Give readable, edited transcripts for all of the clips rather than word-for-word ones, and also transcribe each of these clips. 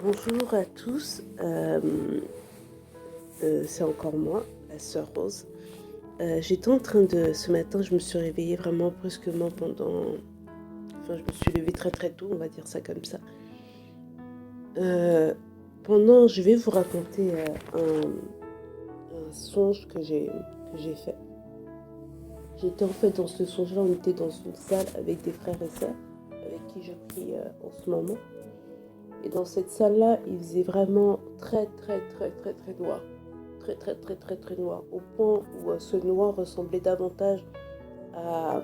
Bonjour à tous, c'est encore moi, la sœur Rose. J'étais en train de... Ce matin, je me suis réveillée vraiment brusquement Enfin, je me suis levée très très tôt, on va dire ça comme ça. Je vais vous raconter un songe que j'ai fait. J'étais en fait dans ce songe-là, on était dans une salle avec des frères et sœurs, avec qui je prie en ce moment. Et dans cette salle-là, il faisait vraiment très très très très très noir. Très très très très très noir. Au point où ce noir ressemblait davantage à,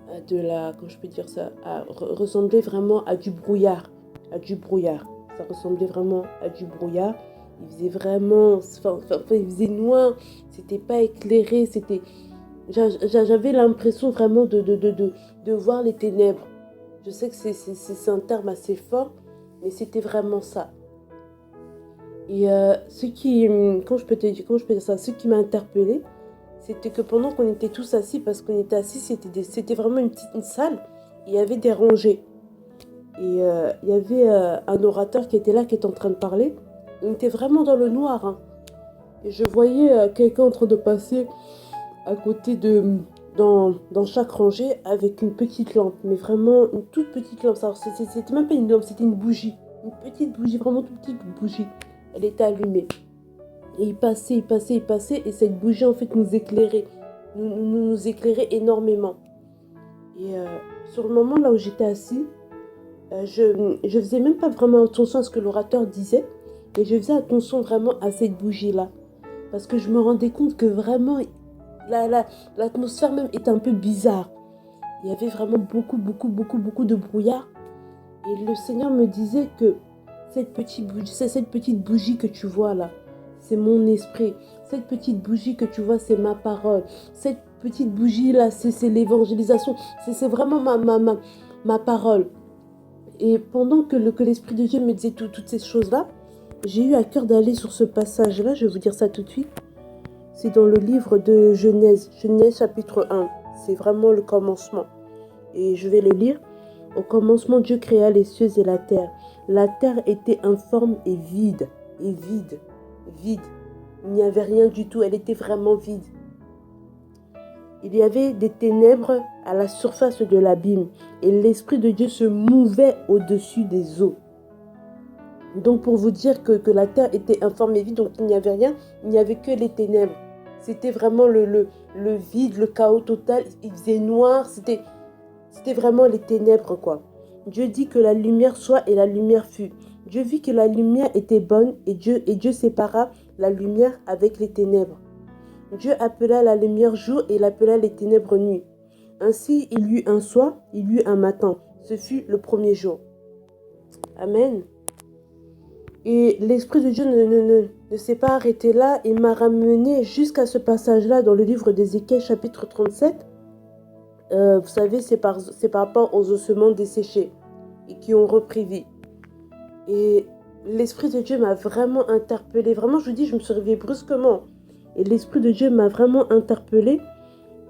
comment je peux dire ça, ressemblait vraiment à du brouillard. À du brouillard. Ça ressemblait vraiment à du brouillard. Il faisait vraiment, il faisait noir. C'était pas éclairé. J'avais l'impression vraiment de voir les ténèbres. Je sais que c'est un terme assez fort, mais c'était vraiment ça. Et comment je peux dire ça, ce qui m'a interpellée, c'était que pendant qu'on était tous assis, parce qu'on était assis, c'était vraiment une salle, il y avait des rangées. Et il y avait un orateur qui était là, qui était en train de parler. On était vraiment dans le noir, hein. Et je voyais quelqu'un en train de passer à côté dans chaque rangée avec une petite lampe, mais vraiment une toute petite lampe. C'était même pas une lampe, c'était une bougie. Une petite bougie, vraiment toute petite bougie. Elle était allumée. Et il passait, et cette bougie en fait nous éclairait. Nous éclairait énormément. Et sur le moment là où j'étais assis, je faisais même pas vraiment attention à ce que l'orateur disait, mais je faisais attention vraiment à cette bougie là. Parce que je me rendais compte que vraiment l'atmosphère même était un peu bizarre. Il y avait vraiment beaucoup de brouillard. Et le Seigneur me disait que cette petite bougie que tu vois là, c'est mon esprit. Cette petite bougie que tu vois, c'est ma parole. Cette petite bougie là, c'est l'évangélisation. C'est vraiment ma parole. Et pendant que l'Esprit de Dieu me disait toutes ces choses-là, j'ai eu à cœur d'aller sur ce passage-là. Je vais vous dire ça tout de suite. C'est dans le livre de Genèse, Genèse chapitre 1. C'est vraiment le commencement. Et je vais le lire. Au commencement, Dieu créa les cieux et la terre. La terre était informe et vide. Et vide. Vide. Il n'y avait rien du tout. Elle était vraiment vide. Il y avait des ténèbres à la surface de l'abîme. Et l'Esprit de Dieu se mouvait au-dessus des eaux. Donc pour vous dire que la terre était informe et vide, donc il n'y avait rien. Il n'y avait que les ténèbres. C'était vraiment le vide, le chaos total. Il faisait noir. C'était vraiment les ténèbres, quoi. Dieu dit que la lumière soit et la lumière fut. Dieu vit que la lumière était bonne et Dieu sépara la lumière avec les ténèbres. Dieu appela la lumière jour et il appela les ténèbres nuit. Ainsi, il y eut un soir, il y eut un matin. Ce fut le premier jour. Amen. Et l'Esprit de Dieu ne s'est pas arrêté là. Il m'a ramené jusqu'à ce passage-là dans le livre d'Ézéchiel, chapitre 37. Vous savez, c'est par rapport aux ossements desséchés et qui ont repris vie. Et l'Esprit de Dieu m'a vraiment interpellée. Vraiment, je vous dis, je me suis réveillée brusquement. Et l'Esprit de Dieu m'a vraiment interpellée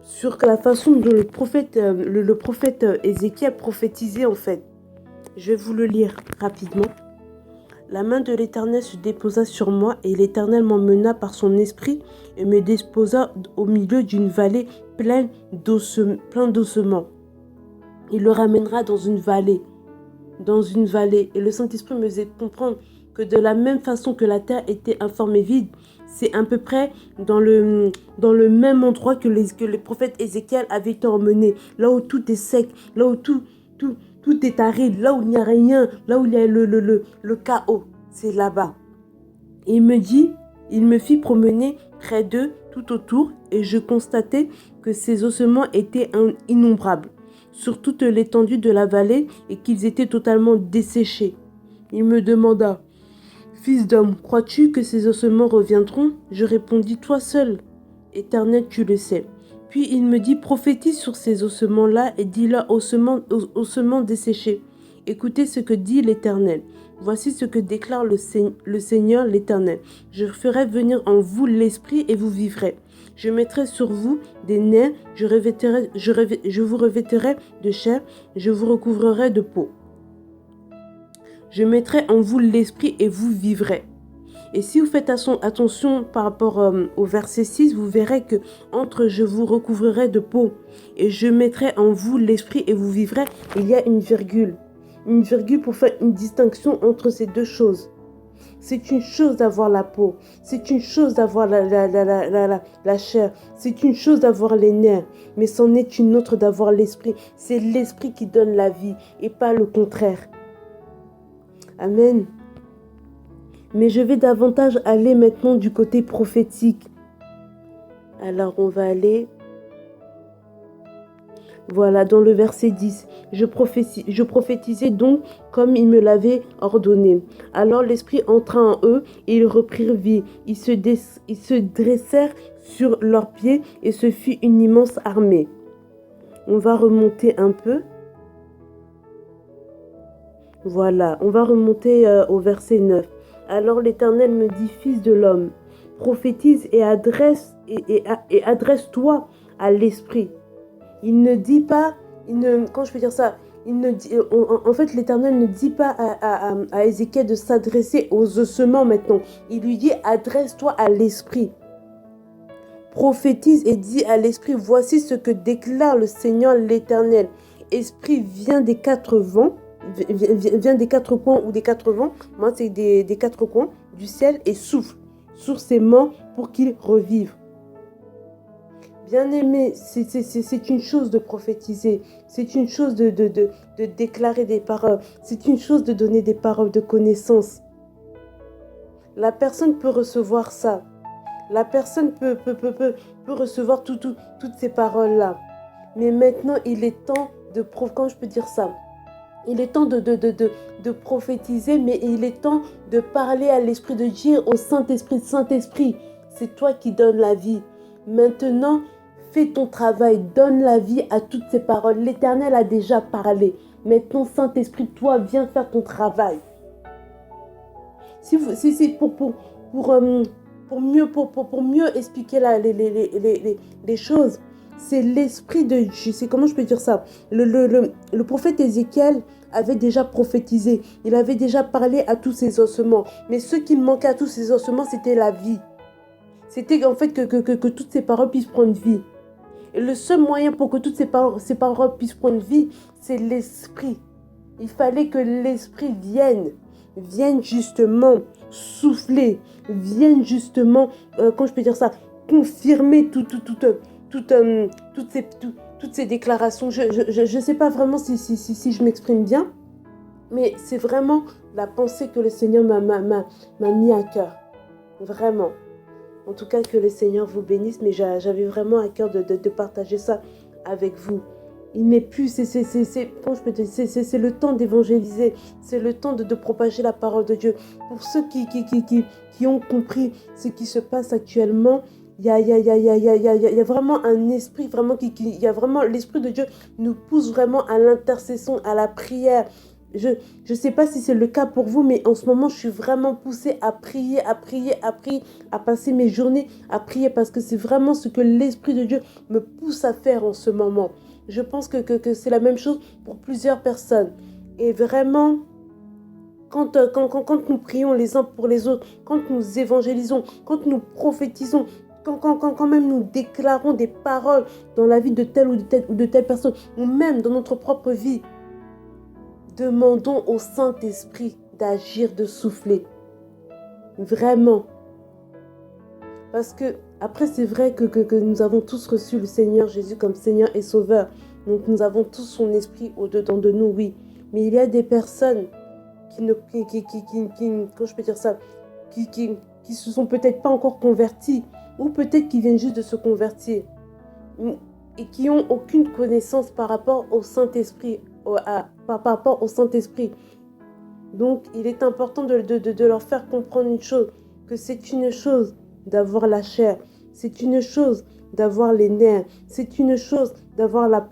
sur la façon dont le prophète Ézéchiel prophétisait en fait. Je vais vous le lire rapidement. La main de l'Éternel se déposa sur moi et l'Éternel m'emmena par son esprit et me disposa au milieu d'une vallée pleine d'ossements. Il le ramènera dans une vallée. Et le Saint-Esprit me faisait comprendre que de la même façon que la terre était informe et vide, c'est à peu près dans le même endroit que le prophète Ézéchiel avait été emmené. Là où tout est sec, là où tout est aride, là où il n'y a rien, là où il y a le chaos, c'est là-bas. Et il me fit promener près d'eux tout autour et je constatai que ces ossements étaient innombrables sur toute l'étendue de la vallée et qu'ils étaient totalement desséchés. Il me demanda: Fils d'homme, crois-tu que ces ossements reviendront? Je répondis: Toi seul, Éternel, tu le sais. Puis il me dit: prophétise sur ces ossements-là et dis-leur ossements desséchés. Écoutez ce que dit l'Éternel. Voici ce que déclare le Seigneur l'Éternel. Je ferai venir en vous l'esprit et vous vivrez. Je mettrai sur vous des nerfs, je vous revêtirai de chair, je vous recouvrirai de peau. Je mettrai en vous l'esprit et vous vivrez. Et si vous faites attention par rapport au verset 6, vous verrez que entre je vous recouvrirai de peau et je mettrai en vous l'esprit et vous vivrez, il y a une virgule. Une virgule pour faire une distinction entre ces deux choses. C'est une chose d'avoir la peau, c'est une chose d'avoir la chair, c'est une chose d'avoir les nerfs, mais c'en est une autre d'avoir l'esprit. C'est l'esprit qui donne la vie et pas le contraire. Amen. Mais je vais davantage aller maintenant du côté prophétique. Alors on va aller, voilà, dans le verset 10. Je prophétisais donc comme il me l'avait ordonné. Alors l'esprit entra en eux et ils reprirent vie. Ils se dressèrent sur leurs pieds et ce fut une immense armée. On va remonter un peu. Voilà, on va remonter au verset 9. Alors l'Éternel me dit, fils de l'homme, prophétise et adresse-toi à l'esprit. Il ne dit pas, comment je peux dire ça, en fait l'Éternel ne dit pas à Ézéchiel de s'adresser aux ossements maintenant. Il lui dit, adresse-toi à l'esprit. Prophétise et dis à l'esprit, voici ce que déclare le Seigneur l'Éternel. Esprit vient des quatre vents. Vient des quatre coins ou des quatre vents, moi c'est des quatre coins du ciel et souffle sur ces morts pour qu'ils revivent. Bien-aimé, c'est une chose de prophétiser, c'est une chose de déclarer des paroles, c'est une chose de donner des paroles de connaissance. La personne peut recevoir ça, la personne peut recevoir toutes ces paroles-là. Mais maintenant, il est temps comment je peux dire ça? Il est temps de prophétiser, mais il est temps de parler à l'Esprit, de dire au Saint-Esprit, Saint-Esprit, c'est toi qui donnes la vie. Maintenant, fais ton travail, donne la vie à toutes ces paroles. L'Éternel a déjà parlé. Maintenant, Saint-Esprit, toi, viens faire ton travail. Pour mieux expliquer les choses, c'est l'esprit de Dieu. C'est comment je peux dire ça? Le prophète Ézéchiel avait déjà prophétisé. Il avait déjà parlé à tous ses ossements. Mais ce qui manquait à tous ces ossements, c'était la vie. C'était en fait que toutes ces paroles puissent prendre vie. Et le seul moyen pour que toutes ces paroles puissent prendre vie, c'est l'esprit. Il fallait que l'esprit vienne justement souffler, vienne justement, comment je peux dire ça, confirmer toutes ces déclarations. Je ne sais pas vraiment si je m'exprime bien, mais c'est vraiment la pensée que le Seigneur m'a mis à cœur. Vraiment. En tout cas, que le Seigneur vous bénisse, mais j'avais vraiment à cœur de partager ça avec vous. Il n'est plus, c'est le temps d'évangéliser, c'est le temps de propager la parole de Dieu. Pour ceux qui ont compris ce qui se passe actuellement, il y a vraiment un esprit, vraiment il y a vraiment l'esprit de Dieu nous pousse vraiment à l'intercession, à la prière. Je ne sais pas si c'est le cas pour vous, mais en ce moment, je suis vraiment poussée à prier, à passer mes journées à prier parce que c'est vraiment ce que l'Esprit de Dieu me pousse à faire en ce moment. Je pense que c'est la même chose pour plusieurs personnes. Et vraiment, quand nous prions les uns pour les autres, quand nous évangélisons, quand nous prophétisons, quand même nous déclarons des paroles dans la vie de telle ou de telle personne, ou même dans notre propre vie, demandons au Saint-Esprit d'agir, de souffler. Vraiment. Parce que, après, c'est vrai que nous avons tous reçu le Seigneur Jésus comme Seigneur et Sauveur. Donc, nous avons tous son esprit au-dedans de nous, oui. Mais il y a des personnes comment je peux dire ça, qui se sont peut-être pas encore converties, ou peut-être qui viennent juste de se convertir, et qui n'ont aucune connaissance par rapport au Saint-Esprit, par rapport au Saint-Esprit. Donc, il est important de leur faire comprendre une chose, que c'est une chose d'avoir la chair, c'est une chose d'avoir les nerfs, c'est une chose d'avoir la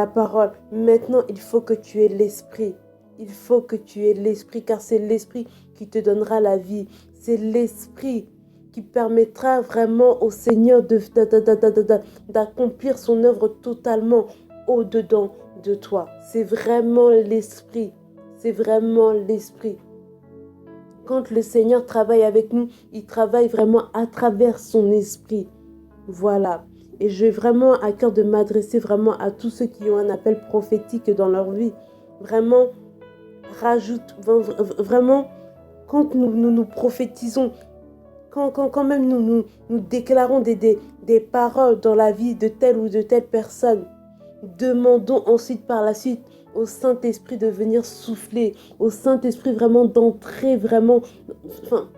parole. Maintenant, il faut que tu aies l'esprit. Il faut que tu aies l'esprit, car c'est l'esprit qui te donnera la vie. C'est l'esprit qui permettra vraiment au Seigneur d'accomplir son œuvre totalement au-dedans de toi. C'est vraiment l'esprit. c'est vraiment l'esprit. Quand le Seigneur travaille avec nous, il travaille vraiment à travers son esprit. Voilà. Et j'ai vraiment à cœur de m'adresser vraiment à tous ceux qui ont un appel prophétique dans leur vie. Vraiment, vraiment, quand nous prophétisons, quand même nous déclarons des paroles dans la vie de telle ou de telle personne, demandons ensuite par la suite au Saint-Esprit de venir souffler, au Saint-Esprit vraiment d'entrer vraiment, enfin,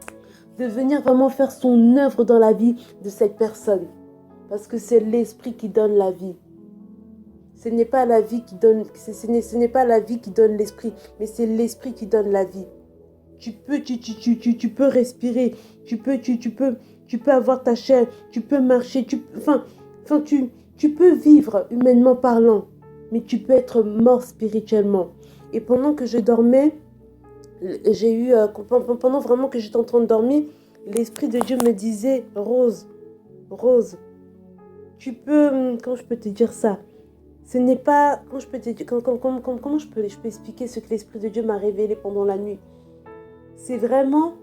de venir vraiment faire son œuvre dans la vie de cette personne. Parce que c'est l'Esprit qui donne la vie. Ce n'est pas la vie qui donne, ce n'est pas la vie qui donne l'Esprit, mais c'est l'Esprit qui donne la vie. Tu peux respirer, tu peux avoir ta chair, tu peux marcher, tu peux vivre humainement parlant, mais tu peux être mort spirituellement. Et pendant que je dormais, j'ai eu, pendant vraiment que j'étais en train de dormir, l'Esprit de Dieu me disait, Rose, tu peux, comment je peux te dire ça? Ce n'est pas, comment je peux te dire, comment je peux expliquer ce que l'Esprit de Dieu m'a révélé pendant la nuit? C'est vraiment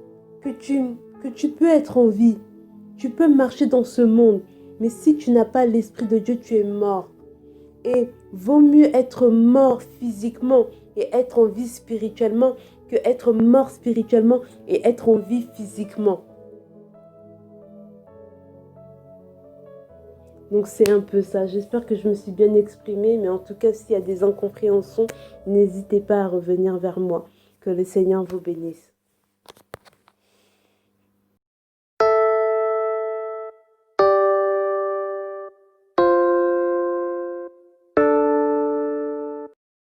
que tu peux être en vie. Tu peux marcher dans ce monde. Mais si tu n'as pas l'Esprit de Dieu, tu es mort. Et vaut mieux être mort physiquement et être en vie spirituellement que être mort spirituellement et être en vie physiquement. Donc c'est un peu ça. J'espère que je me suis bien exprimée. Mais en tout cas, s'il y a des incompréhensions, n'hésitez pas à revenir vers moi. Que le Seigneur vous bénisse.